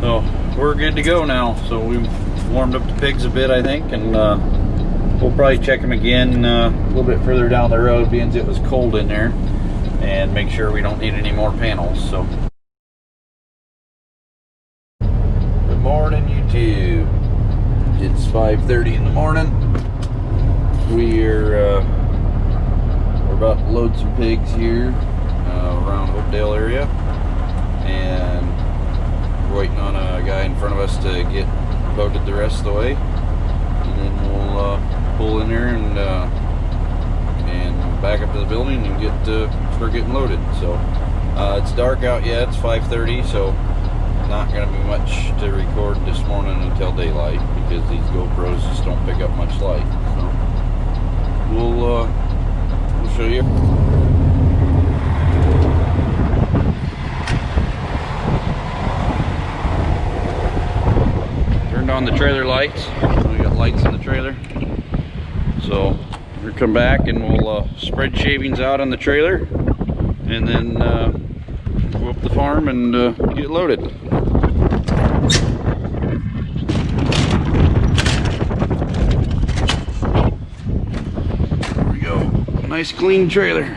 So we're good to go now. So we've warmed up the pigs a bit, I think, and we'll probably check them again a little bit further down the road, being it was cold in there, and make sure we don't need any more panels. So good morning, YouTube. It's 5:30 in the morning. We're about to load some pigs here around Hopedale area, and we're waiting on a guy in front of us to get loaded the rest of the way, and then we'll pull in there and back up to the building and start getting loaded. So it's dark out yet. It's 5:30, so not going to be much to record this morning until daylight, because these GoPros just don't pick up much light. So we'll show you. Turned on the trailer lights. We got lights in the trailer. So we'll come back and we'll spread shavings out on the trailer, and then go up the farm and get loaded. There we go. Nice clean trailer.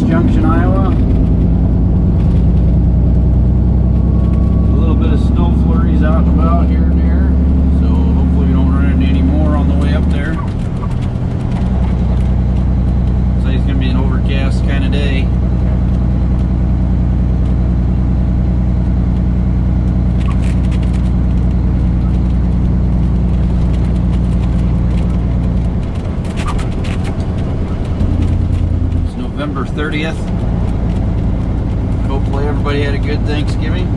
Junction, Iowa. A little bit of snow flurries out and about here and there, so hopefully we don't run into any more on the way up there. Looks like it's going to be an overcast kind of day. November 30th. Hopefully everybody had a good Thanksgiving.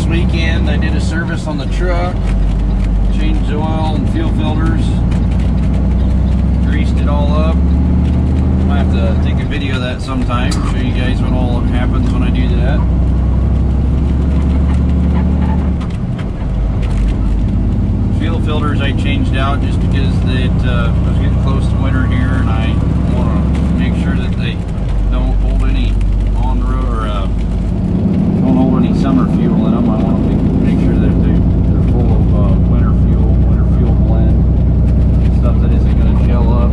Weekend I did a service on the truck, changed the oil and fuel filters, greased it all up. Might have to take a video of that sometime, show you guys what all happens when I do that. Fuel filters I changed out just because it was getting close to winter here, and I want to make sure that they don't hold any on the road or don't hold any summer fuel in them. I want to make sure that they're full of winter fuel blend, stuff that isn't going to shell up.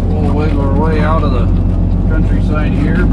We'll wiggle our way out of the countryside here.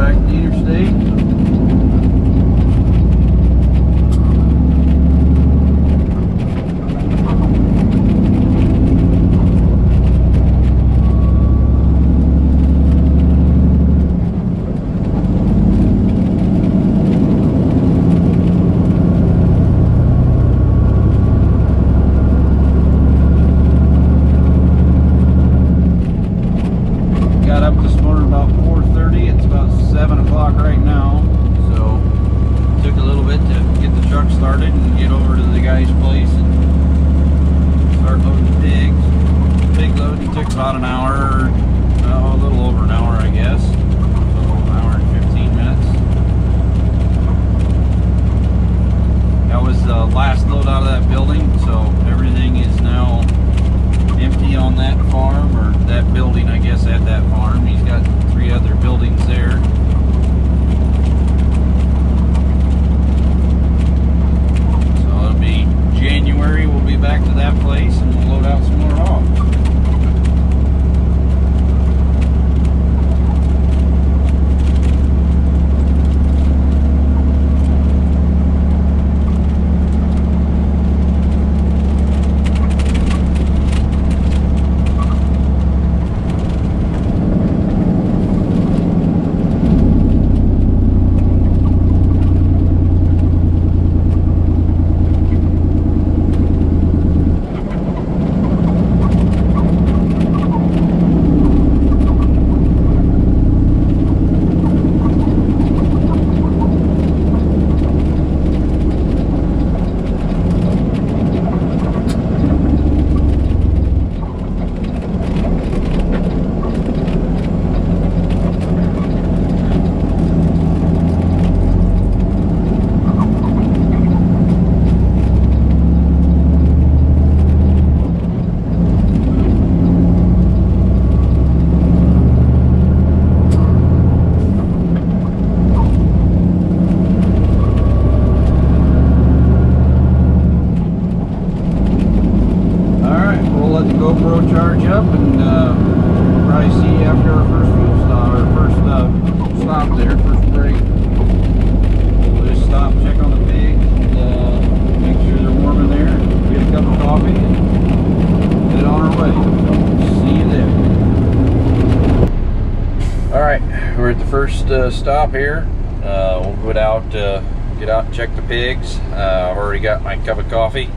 first stop here. We'll get out and check the pigs. I've already got my cup of coffee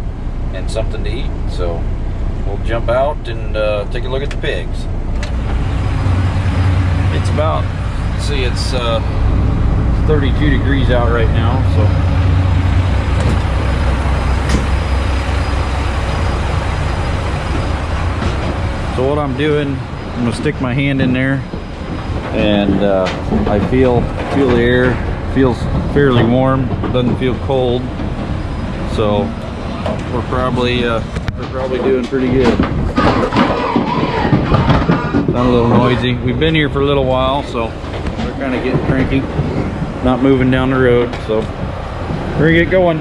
and something to eat, so we'll jump out and take a look at the pigs. It's about, see, it's 32 degrees out right now, so what I'm doing, I'm gonna stick my hand in there, and I feel the air. Feels fairly warm, doesn't feel cold, so we're probably doing pretty good. Sound a little noisy. We've been here for a little while, so we're kind of getting cranky, not moving down the road, so we're gonna get going.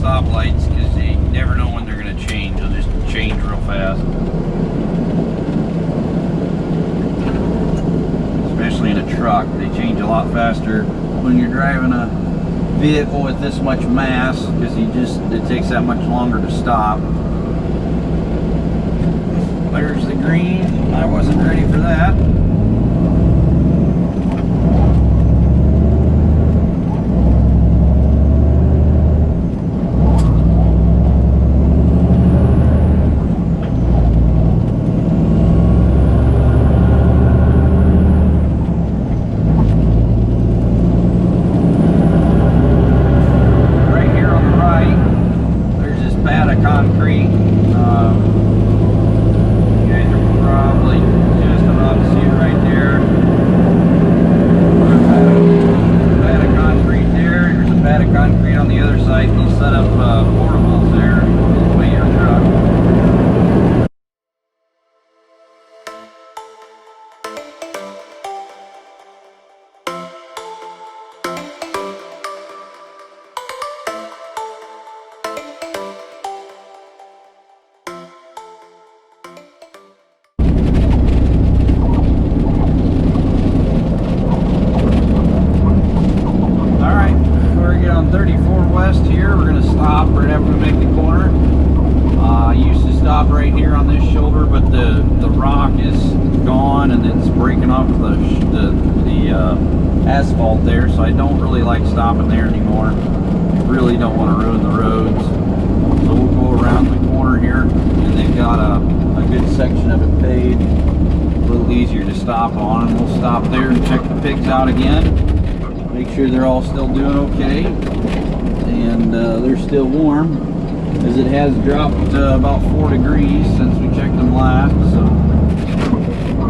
stoplights because you never know when they're going to change. They'll just change real fast. Especially in a truck, they change a lot faster when you're driving a vehicle with this much mass, because it takes that much longer to stop. There's the green. I wasn't ready for that. Concrete. You guys are but the rock is gone and it's breaking off the asphalt there, so I don't really like stopping there anymore. Really don't want to ruin the roads. So we'll go around the corner here, and they've got a good section of it paved, a little easier to stop on, and we'll stop there and check the pigs out again, make sure they're all still doing okay, and they're still warm, as it has dropped about 4 degrees since we checked them last. So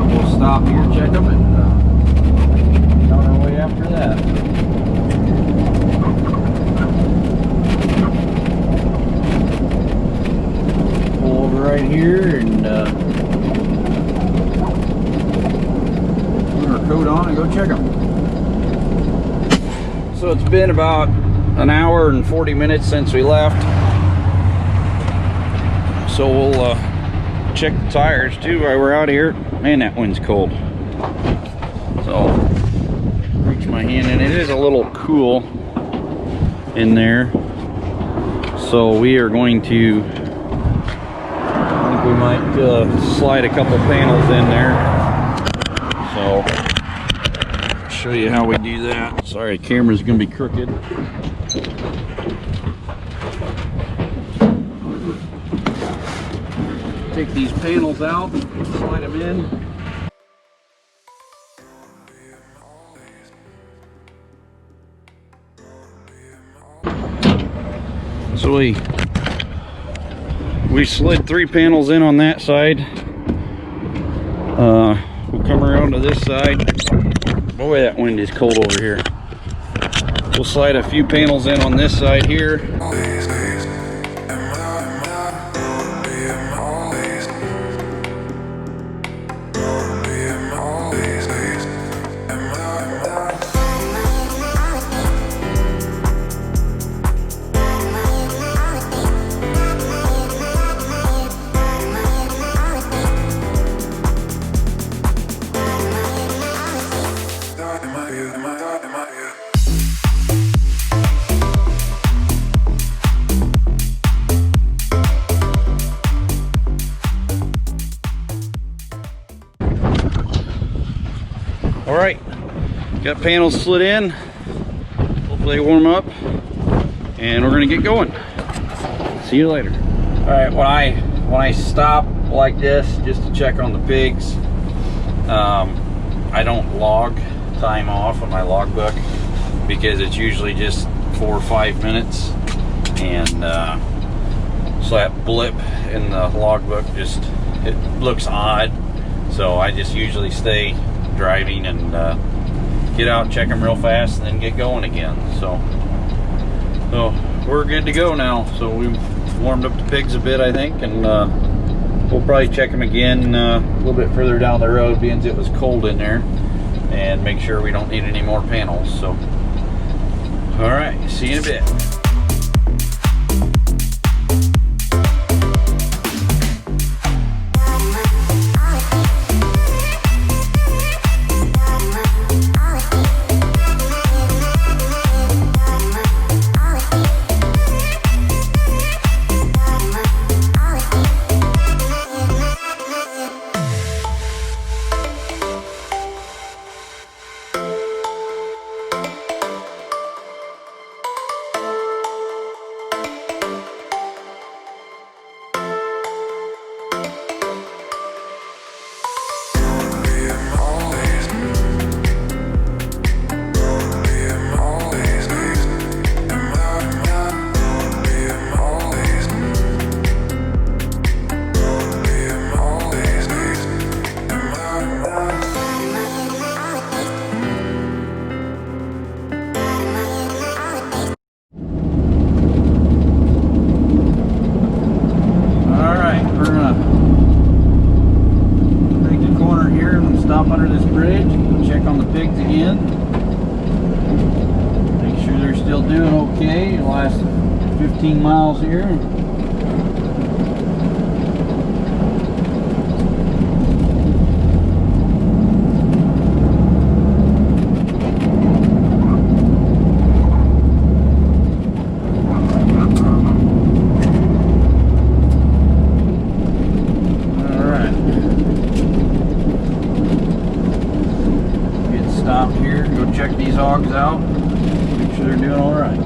we'll stop here, check them, and be on our way after that. Right here, and put our coat on and go check them. So it's been about an hour and 40 minutes since we left, so we'll check the tires too while we're out here. Man, that wind's cold. So reach my hand in. It is a little cool in there, so we are going to, we might slide a couple panels in there. So I'll show you how we do that. Sorry, the camera's gonna be crooked. Take these panels out, slide them in. So we slid 3 panels in on that side. We'll come around to this side. Boy, that wind is cold over here. We'll slide a few panels in on this side here. All right, got panels slid in. Hopefully they warm up, and we're gonna get going. See you later. All right, when I stop like this just to check on the pigs, I don't log time off on my logbook because it's usually just 4 or 5 minutes, and so that blip in the logbook just, it looks odd. So I just usually stay driving and get out, check them real fast, and then get going again. So we're good to go now. So we've warmed up the pigs a bit, I think, and we'll probably check them again a little bit further down the road, being it was cold in there, and make sure we don't need any more panels. So all right, see you in a bit. Stop under this bridge, check on the pigs again, make sure they're still doing okay. The last 15 miles here. All right. these hogs out, make sure they're doing all right.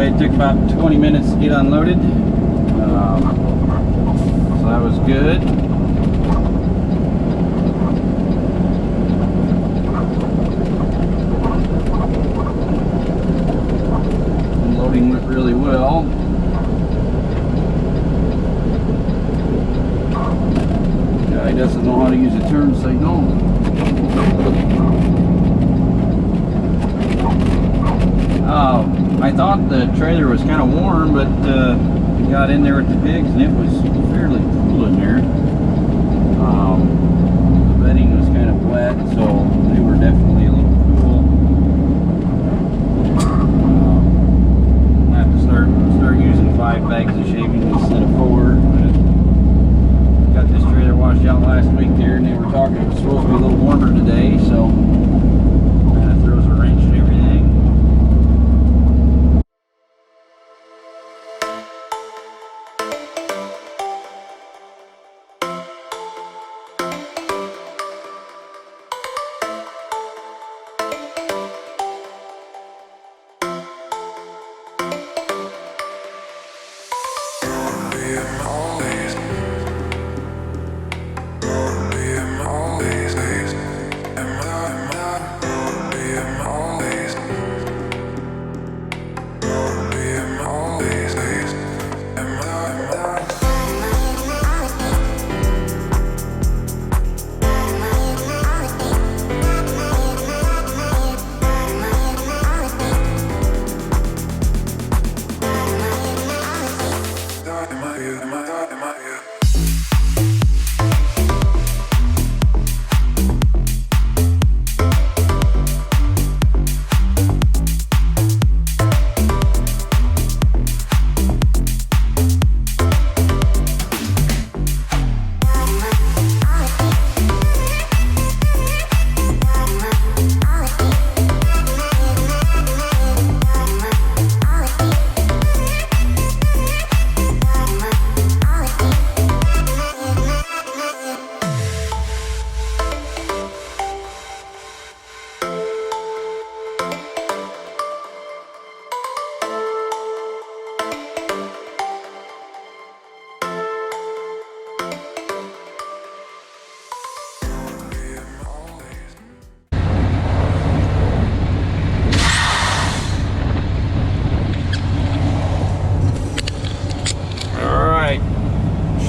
It took about 20 minutes to get unloaded, so that was good. Unloading went really well. Guy doesn't know how to use a turn signal. I thought the trailer was kind of warm, but we got in there with the pigs and it was fairly cool in there. The bedding was kind of wet, so they were definitely a little cool. I have to start using 5 bags of shavings instead of 4. Got this trailer washed out last week there, and they were talking it was supposed to be a little warmer today, so kind of throws a wrench in everything.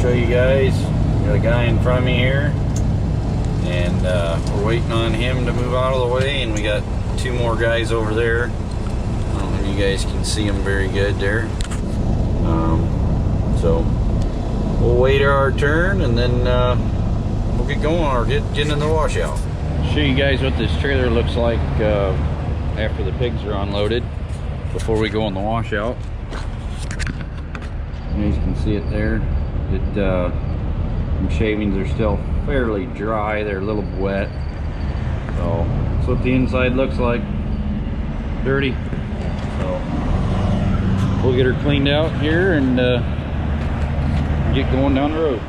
show you guys. Got a guy in front of me here, and we're waiting on him to move out of the way, and we got two more guys over there. I don't know if you guys can see them very good there. So we'll wait our turn, and then we'll get going or get in the washout. Show you guys what this trailer looks like after the pigs are unloaded before we go in the washout. And as you can see it there, the shavings are still fairly dry. They're a little wet. So that's what the inside looks like. Dirty. So we'll get her cleaned out here and get going down the road.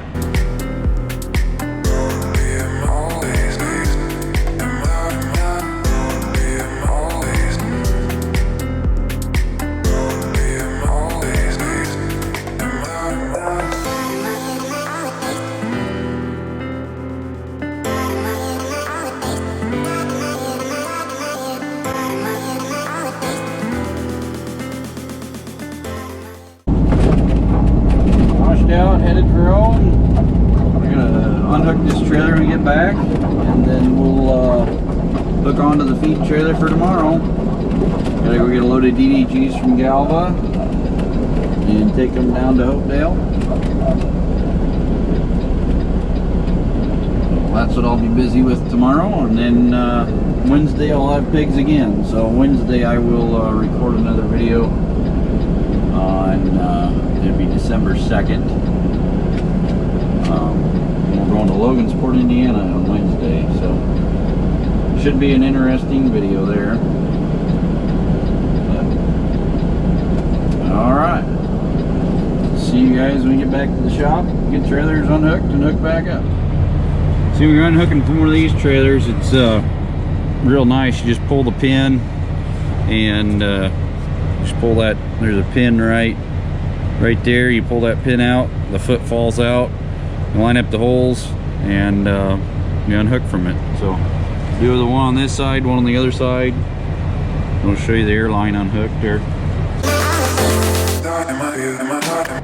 Out, headed for home. We're gonna unhook this trailer when we get back, and then we'll hook onto the feed trailer for tomorrow. Gotta go get a load of DDGs from Galva and take them down to Hopedale. So that's what I'll be busy with tomorrow, and then Wednesday I'll have pigs again. So Wednesday I will record another video on it'll be December 2nd. We're going to Logansport, Indiana on Wednesday, so should be an interesting video there. Alright, see you guys when we get back to the shop, get trailers unhooked and hook back up. See, when you're unhooking from one of these trailers, it's real nice. You just pull the pin and just pull that. There's a pin right there. You pull that pin out, the foot falls out, you line up the holes, and you unhook from it. So do the one on this side, one on the other side. I'll show you the airline unhooked there.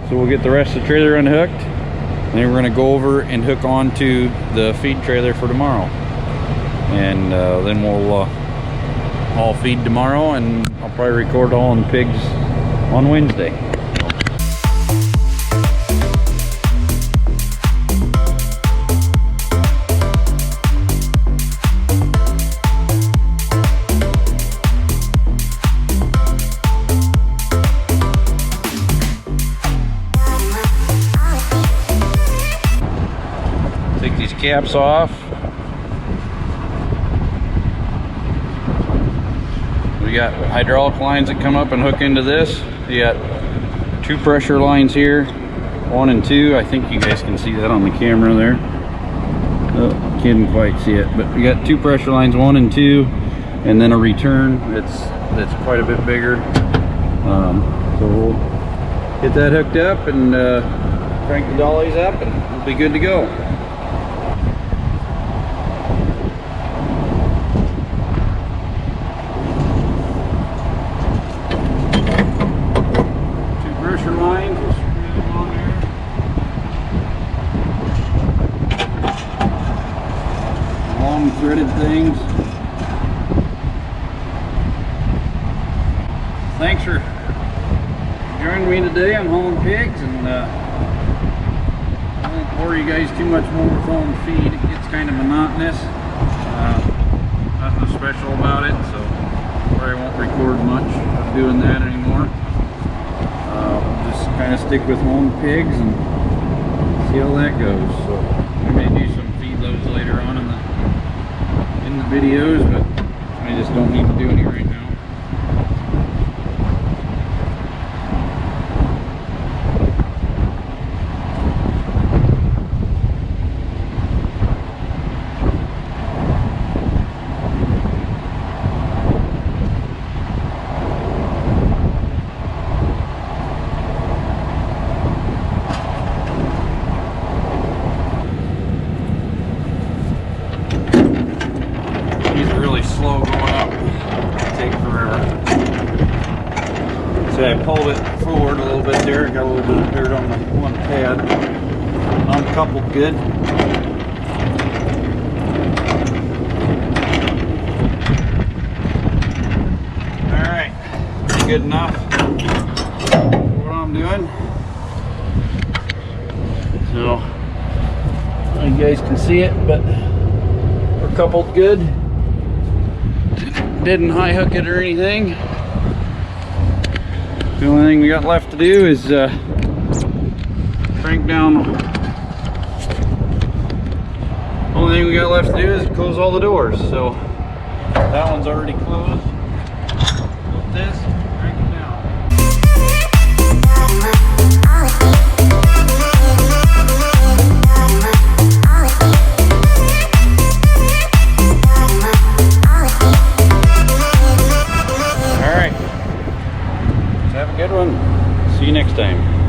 So we'll get the rest of the trailer unhooked, and then we're going to go over and hook onto the feed trailer for tomorrow, and then we'll all feed tomorrow, and I'll probably record all on pigs on Wednesday. Take these caps off. We got hydraulic lines that come up and hook into this. You got two pressure lines here, 1 and 2. I think you guys can see that on the camera there. Oh, can't quite see it, but we got two pressure lines, 1 and 2, and then a return that's quite a bit bigger. So we'll get that hooked up and crank the dollies up, and we'll be good to go. Threaded things. Thanks for joining me today on hauling pigs, and I won't bore you guys too much more with hauling feed. It gets kind of monotonous. Nothing special about it, so probably won't record much of doing that anymore. Just kind of stick with hauling pigs and see how that goes. So we may do some feed loads later on in the videos, but I just don't need to do any right now. Slow going up, take forever. So I pulled it forward a little bit there, got a little bit of dirt on the one pad. I'm coupled good. Alright, good enough for what I'm doing. So, you guys can see it, but we're coupled good. Didn't high hook it or anything. The only thing we got left to do is crank down. Only thing we got left to do is close all the doors. So that one's already closed. Flip this, crank it down. All right. Have a good one. See you next time.